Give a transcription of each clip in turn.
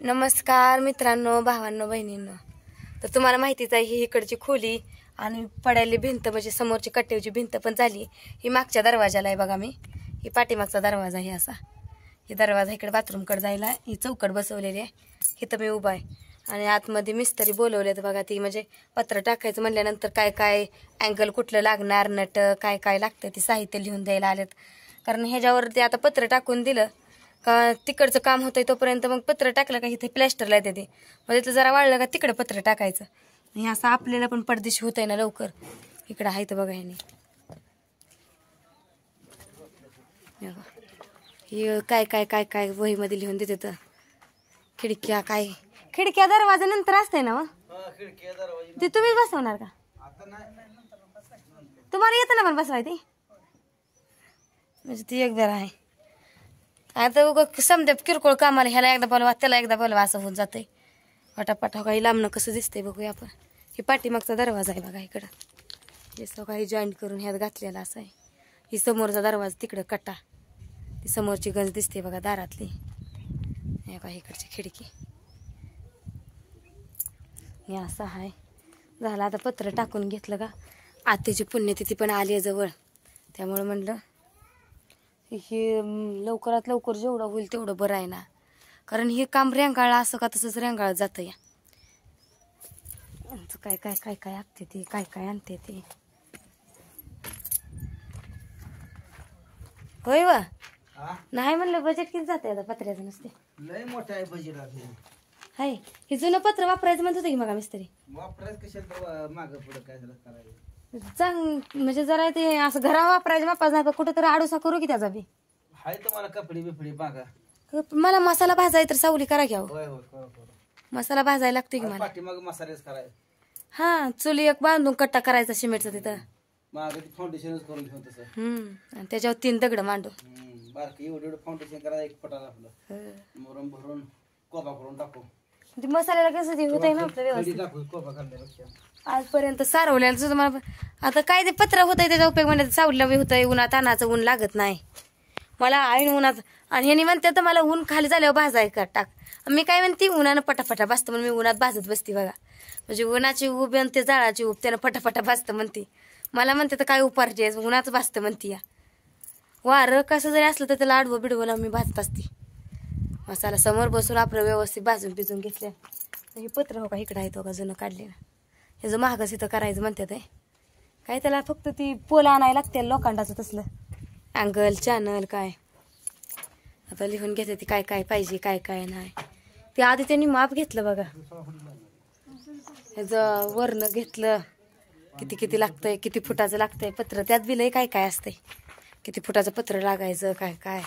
नमस्कार मित्रांनो, भावांनो, बहिणींनो. तर तुम्हाला माहितीच आहे ही इकडची खोली आणि पडायली भिंत म्हणजे समोरची कट्ट्याची भिंत पण झाली. ही मागच्या दरवाजाला आहे बघा. मी ही पाठीमागचा दरवाजा आहे असा. ही दरवाजा इकडे बाथरूमकडे जायला ही चौकट बसवलेली आहे. इथं मी उभा आहे आणि आतमध्ये मिस्त्री बोलवलेत बघा. ती म्हणजे पत्र टाकायचं म्हणल्यानंतर काय काय अँगल कुठलं लागणार, नट काय काय लागतं ते साहित्य लिहून द्यायला आलेत. कारण ह्याच्यावरती आता पत्र टाकून दिलं का तिकडचं काम होतंय तोपर्यंत मग पत्र टाकलं का इथे प्लॅस्टरला येते ते म्हणजे तिथं जरा वाढलं का तिकडं पत्र टाकायचं. हे असं आपल्याला पण पडदिशी होत आहे ना लवकर. इकडं आहे तर बघा ह्याने हे काय काय काय काय वहीमध्ये लिहून देते. तर खिडक्या काय खिडक्या दरवाजा नंतर असते ना मग ते तुम्हीच बसवणार का? तुम्हाला येतं ना पण बसवाय ते म्हणजे ती एक जरा आहे. आता उगा समजा किरकोळ कामाला ह्याला एकदा बोलवा त्याला एकदा बोलवा असं होऊन जाते. पटापटा काही लांबणं कसं दिसतंय बघूया आपण. हे पाठीमागचा दरवाजा आहे बघा. इकडं हे सगळं जॉईंट करून ह्यात घातलेला असं आहे. ही समोरचा दरवाजा तिकडं कट्टा ती समोरची गंज दिसते बघा दारातली. हे बघा इकडची खिडकी हे असं आहे. झालं आता पत्र टाकून घेतलं का आत्याची पुण्यतिथी पण आली आहे जवळ. त्यामुळं म्हणलं हे लवकरात लवकर जेवढं होईल तेवढं बरं आहे ना. कारण हे काम रेंगाळलं असं का तसंच रेंगाळत जातं. या काय काय काय काय आणते ते काय काय आणते ते होय व नाही म्हणलं बजेट किती जाते आता पत्र्याचं नसते लय मोठं आहे बजेट हाय. हे जुनं पत्र वापरायचं म्हणत होतं की मग मिस्त्री वापरायचं कशाला मागं पुढं काय झालं करायचं चांग म्हणजे जरा ते असं घरा वापरायचं वापरायचं नाही पण कुठं तरी आडोसा करू की त्याचा बी हाय तुम्हाला कपडे बिपडे मागा. मला मसाला भाजाय तर सावली करा घ्यावं. होय होय करा करा. मसाला भाजायला लागतो की मला. पाठीमाग मसालेच करायचं. हा चुली एक बांधून कट्टा करायचा सिमेंटचा तिथं मागं ते फाउंडेशनच करून घेऊन तसं. आणि त्याच्यावर 3 दगड मांडू. बारकं एवढं एवढं फाउंडेशन करायचं एक फटाला आपलं मुरम भरून कोबा करून टाकू. ते मसाल्याला कसं ते होतंय ना आपलं व्यवस्थित. टाकू कोबा काढल्यापेक्षा आजपर्यंत सारवलेलं सुद्धा मला आता काय ते पत्र होतंय त्याचा उपयोग म्हणजे सावलीला बी होतंय. उन्हात तानाचं ऊन लागत नाही मला ऐन उन्हात. आणि ह्यानी म्हणते तर मला ऊन खाली झाल्यावर भाजाय का टाक. मी काय म्हणते उन्हानं पटापटा भाजतं म्हणून मी उन्हात भाजत बसते बघा. म्हणजे उन्हाची उब आणि ते जाळाची उब त्यानं पटापटा भाजतं म्हणते. मला म्हणते तर काय उपारचे उन्हाच भाजतं म्हणते. या वारं कसं जरी असलं तर त्याला आडवं बिडवं मी भाजत असते. मसाला समोर बसून आपलं व्यवस्थित भाजून भिजून घेतलं. हे पत्र हो का इकडं आहे तो का जुनं काढले ना. हे जो महागच इथं करायचं म्हणतात आहे काय त्याला फक्त ती पोल आणायला लागते लोखंडाचं तसलं अँगल चॅनल काय. आता लिहून घेते ती काय काय पाहिजे काय काय नाही. ते आधी त्यांनी माप घेतलं बघा. ह्याचं वरनं घेतलं किती किती लागतंय किती फुटाचं लागतंय पत्र. त्यात बी लय काय काय असतंय किती फुटाचं पत्र लागायचं काय काय.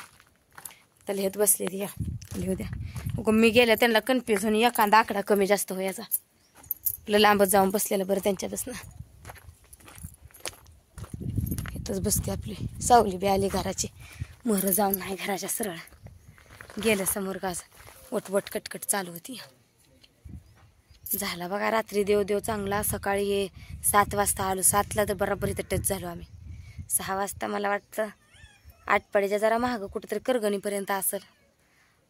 तर लिहत बसले ती. या लिहू द्या. मी गेल्या त्यांना कन्फ्युज होऊन एखादा आकडा कमी जास्त व्हायचा. आपलं लांबच जाऊन बसलेलं बरं त्यांच्यापासून. इथंच बसते आपली सावली बी आली घराची. मोहरं जाऊन नाही घराच्या सरळ गेलं समोर गाज वटवट कटकट चालू होती. झाला बघा रात्री देव देव चांगला. सकाळी 7 वाजता आलो. 7ला तर बरोबर इथं टच झालो आम्ही. 6 वाजता मला वाटतं आटपाडीच्या जरा महाग कुठंतरी करगणीपर्यंत असेल.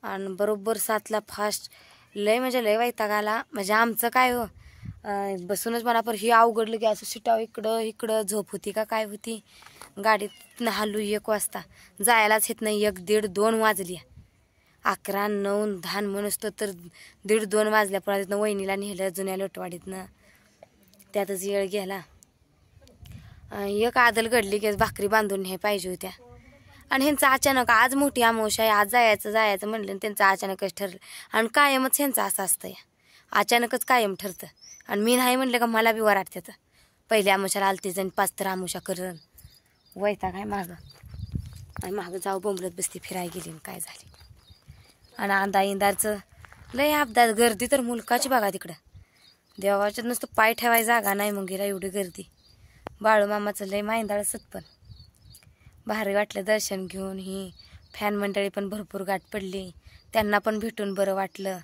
आणि बरोबर 7ला फास्ट लय म्हणजे लय वैताग आला. म्हणजे आमचं काय हो बसूनच मला पर ही अवघडलं की असं शिटाव इकडं इकडं झोप होती का काय होती. गाडीत हलू 1 वाजता जायलाच येत नाही. 1, 1:30, 2 वाजली. 11, 9, 10 म्हणूस तर 1:30-2 वाजल्या. पुन्हा तिथनं वहिनीला नेलं जुन्या लोटवाडीतनं. त्यातच वेळ गेला. एक आदल घडली की भाकरी बांधून हे पाहिजे होत्या. आणि ह्यांचं अचानक आज मोठी अमावस्या आहे आज जायचं म्हणलं त्यांचं अचानकच ठरलं. आणि कायमच ह्यांचं असं असतं अचानकच कायम ठरतं. आणि मी नाही म्हणलं का मला बी वराटतं. पहिल्या अमावस्याला आलतीच आणि 5 तर अमावस्या करण वैताग काय मागं. आणि मागं जाऊ बोंबलत बसती फिरायला गेली काय झाली. आणि आंदा इंदारचं लय अपघात गर्दी तर मुलकाची बघा तिकडं. देवाच्यात नुसतं पाय ठेवायची जागा नाही मग गेला एवढी गर्दी. बाळूमामाचं लय माहिंदाळ सतपण भारी वाटलं दर्शन घेऊन. ही फॅन मंडळी पण भरपूर गाठ पडली. त्यांना पण भेटून बरं वाटलं.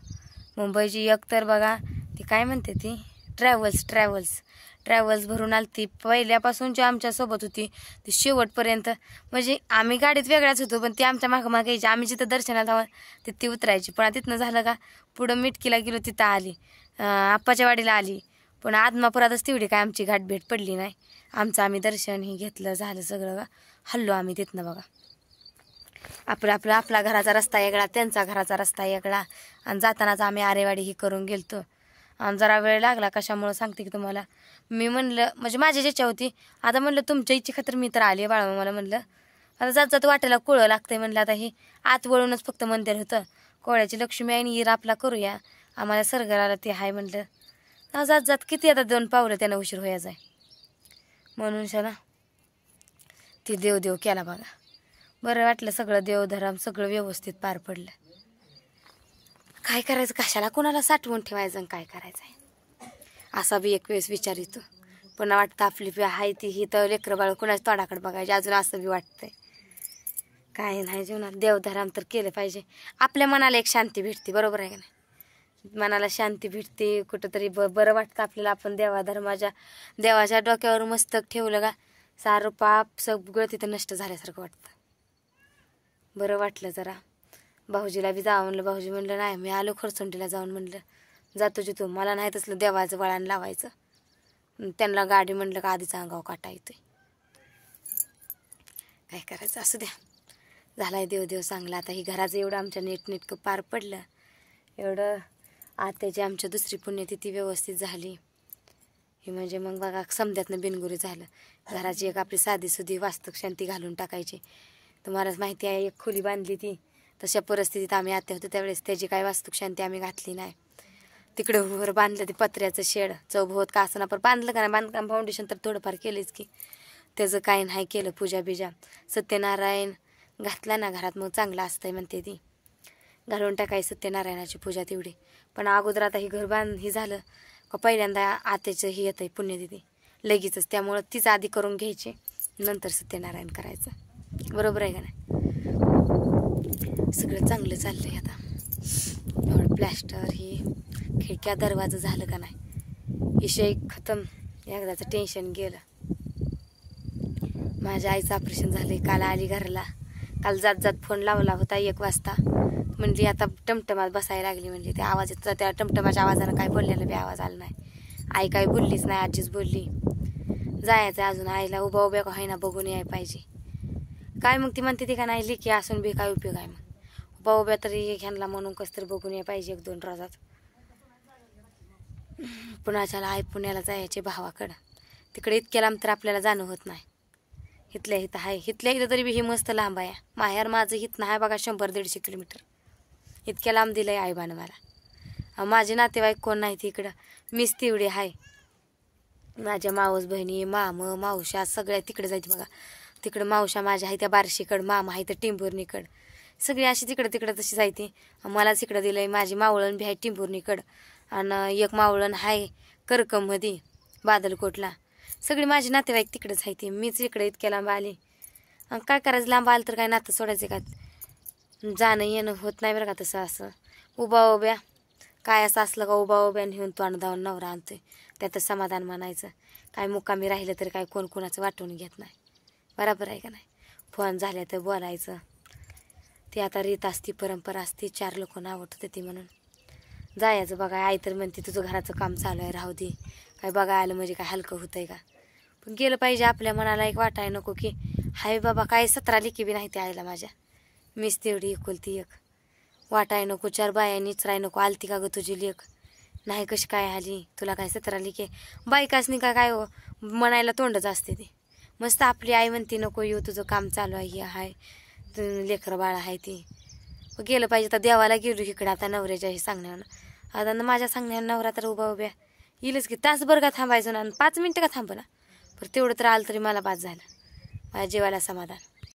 मुंबईची एक तर बघा ती काय म्हणते ती ट्रॅव्हल्स भरून आली ती पहिल्यापासून जी आमच्यासोबत होती ती शेवटपर्यंत. म्हणजे आम्ही गाडीत वेगळ्याच होतो पण ती आमच्या मागं यायची. आम्ही जिथं दर्शनाला जावं ती उतरायची. पण तिथनं झालं का पुढं मिटकीला गेलो तिथं आली, आप्पाच्या वाडीला आली. पण आदमापुरातच तेवढी काय आमची गाठभेट पडली नाही. आम्ही दर्शन हे घेतलं, झालं सगळं. हल्लो आम्ही तिथनं बघा. आपला घराचा रस्ता वेगळा, त्यांचा घराचा रस्ता वेगळा. आणि जातानाच आम्ही आरेवाडी ही करून गेलतो. आणि जरा वेळ लागला कशामुळं सांगते की तुम्हाला. मी म्हणलं म्हणजे माझी इच्छा होती, आता म्हणलं तुमच्या इच्छे खातर मी तर आले बाळा. मला म्हणलं आता जात वाटेला कोळं लागतंय. म्हणलं आता हे आत वळूनच फक्त मंदिर होतं. कोळ्याची लक्ष्मी आहे आणि आपला करूया, आम्हाला सरगराला ते आहे. म्हणलं जात किती आता 2 पावलं त्यानं उशीर व्हायचा आहे. म्हणून ना ती देव केला बघा. बरं वाटलं, सगळं देवधर्म सगळं व्यवस्थित पार पडलं. काय करायचं, कशाला कोणाला साठवून ठेवायचं आणि काय करायचं आहे असा बी एक वेळेस विचार येतो. पुन्हा वाटतं आपली आहे ती ही तर लेकरं बाळ कुणाच्या तोंडाकडे बघायची, अजून असं बी वाटतंय. काय नाही जीवनात देवधर्म तर केलं पाहिजे. आपल्या मनाला एक शांती भेटते, बरोबर आहे का नाही. मनाला शांती भेटते, कुठंतरी बरं वाटतं आपल्याला. आपण देवाच्या डोक्यावर मस्तक ठेवलं का सारं पाप सगळं तिथं नष्ट झाल्यासारखं वाटतं. बरं वाटलं जरा. भाऊजीला बी जावं म्हणलं. भाऊजी म्हणलं नाही मी आलो खरसुंडीला जाऊन. म्हणलं जातो जिथून, मला नाही तसलं देवाचं वळण लावायचं. त्यांना गाडी म्हणलं का आधीच अंगावर काटा येतोय. काय करायचं, असू द्या. झालाय देव चांगला. आता ही घराचं एवढं आमच्या नीटनेटकं पार पडलं. एवढं आत्याची आमच्या दुसरी पुण्यतिथी व्यवस्थित झाली. हे म्हणजे मग बघा समध्यातनं बिनगुरी झालं. घराची एक आपली साधीसुधी वास्तुशांती घालून टाकायची. तुम्हालाच माहिती आहे, एक खोली बांधली ती. तशा परिस्थितीत आम्ही आत्या होतो त्यावेळेस त्याची काही वास्तुशांती आम्ही घातली नाही. तिकडे वर बांधलं ते पत्र्याचं शेड, चौभोत का असं ना, पण बांधलं का नाही, बांधकाम फाउंडेशन तर थोडंफार केलेच की. त्याचं काही नाही केलं. पूजा बिजा सत्यनारायण घातला ना घरात मग चांगलं असतंय म्हणते ती. घालून टाकायचं सत्यनारायणाची पूजा तेवढी. पण अगोदर आता ही घर ही झालं का पहिल्यांदा आत्याचं ही येतं आहे पुण्यतिथी लगेचच. त्यामुळं तीच आधी करून घ्यायची, नंतर सत्यनारायण करायचं. बरोबर आहे का नाही. सगळं चांगलं चाललं आहे. आता एवढं प्लॅस्टर ही खिडक्या दरवाजा झालं का नाही, विषय खतम. एकदाचं टेन्शन गेलं. माझ्या आईचं ऑपरेशन झालं. काल आली घरला. काल जात फोन लावला होता 1 वाजता. म्हणली आता टमटमात बसायला लागली. म्हणली त्या आवाज येतो, त्या टमटमाच्या आवाजानं काय बोललेलं बी आवाज आला नाही. आई काय बोललीच नाही, आजीच बोलली. जायचं अजून आईला उभ्या का होईना बघून याय पाहिजे. काय मग ती म्हणते ती का नाही लेकी असून बी काय उपयोग आहे. मग उभ्या तरी ह्यांना म्हणून कसं तरी बघून याय पाहिजे 1-2 रोजात. पुण्याच्याला आई पुण्याला जायचे भावाकडं. तिकडे इतक्या लांब तर आपल्याला जाणं होत नाही. इथल्या इथं आहे, इथल्या इथं तरी बी ही मस्त लांब आहे. माहेर माझं इथं आहे बघा 100-150 किलोमीटर. इतक्या लांब दिलं आहे आईबानं मला. माझे नातेवाईक कोण नाही तिकडं, मीच तेवढी आहे. माझ्या मावस बहिणी मावशा सगळ्या तिकडे जायचे बघा. तिकडं मावशा माझ्या आहे त्या बार्शीकडं, मामा आहे त्या टिंभुर्णीकडं. सगळी अशी तिकडं तशी जायती. मलाच इकडं दिलं आहे. माझी मावळण बी आहे टिंभुर्णीकडं आणि एक मावळण आहे करकममध्ये बादलकोटला. सगळी माझी नातेवाईक तिकडेच आहे ती. मीच इकडे इतक्या लांब आली. काय करायचं, लांब आलं तर काय नातं सोडायचं का. जाणं येणं होत नाही बरं का तसं. असं उभ्या काय असं असलं का उभ्या नेऊन तोंड धावून नवरा आणतोय, त्यातच समाधान म्हणायचं. काय मुक्कामी राहिलं तर काय कोण कोणाचं वाटून घेत नाही. बरोबर आहे का नाही. फोन झाल्या तर बोलायचं. ती आता रीत असती, परंपरा असती. 4 लोक आवडतं ती म्हणून जायचं. बघा आई तर म्हणते तुझं घराचं काम चालू आहे राहू दे, काय बघा आलं म्हणजे काय हलकं होतंय का. पण गेलं पाहिजे. आपल्या मनाला एक वाटाय नको की हाय बाबा काय 17 लेकी बी नाही ते आईला माझ्या, मीच तेवढी एकुलती एक. वाटाय नको 4 बाया निचराय नको आलती का ग तुझी लेक, नाही कशी काय आली, तुला काय 17 लेकी. बायकासनी काय म्हणायला तोंडच असते ते. मस्त आपली आई म्हणते नको येऊ तुझं काम चालू आहे, हाय लेकरं बाळ आहे ती. गेलं पाहिजे. तर देवाला गेलो इकडे आता नवऱ्याच्या हे सांगण्यानं. आता माझ्या सांगण्यानं नवरा तर उभ्या येईलच की. तासभर का थांबायचं ना, 5 मिनटं का थांबं ना, पण तेवढं तर आलं तरी मला बाद झालं. माझ्या जीवाला समाधान.